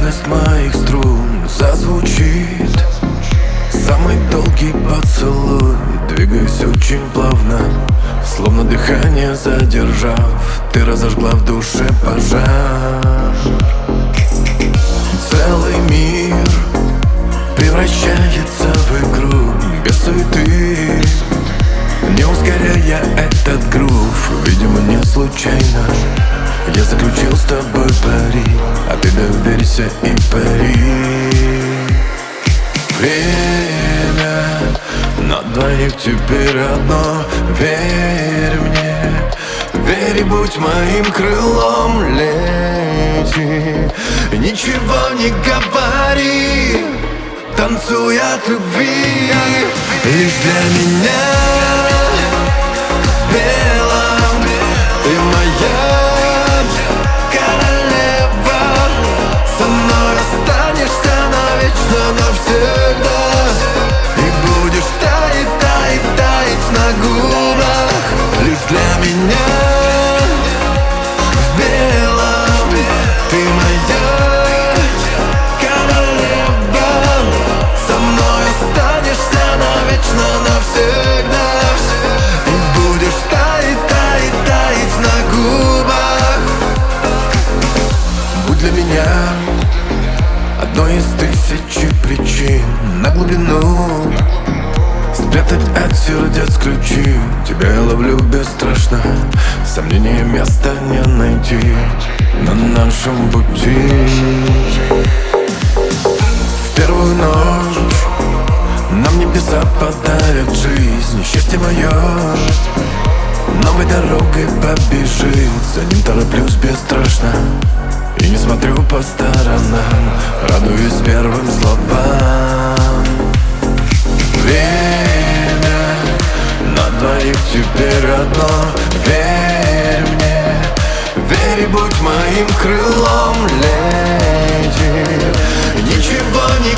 нежность моих струн зазвучит самый долгий поцелуй. Двигаясь очень плавно, словно дыхание задержав, ты разожгла в душе пожар. Целый мир превращается в игру без суеты, не ускоряя этот грув. Видимо, не случайно я заключил с тобой пари, а ты доверься и пари. Время на двоих теперь одно. Верь мне, верь и будь моим крылом. Лети, ничего не говори, танцуй от любви. Лишь для меня белом ты моя королева. Со мной останешься навечно, навсегда. И будешь таять, таять, таять на губах. Лишь для меня в белом ты моя королева. Со мной останешься навечно, навсегда. И будешь таять, таять, таять на губах. Будь для меня одной из тысячи причин на глубину спрятать от сердец ключи. Тебя я ловлю бесстрашно, сомнения места не найти на нашем пути. В первую ночь нам небеса подарят жизнь, счастье мое новой дорогой побежит. За ним тороплюсь бесстрашно и не смотрю по сторонам, радуюсь первым словам. Время на двоих теперь одно. Верь мне, верь и будь моим крылом. Лети, ничего не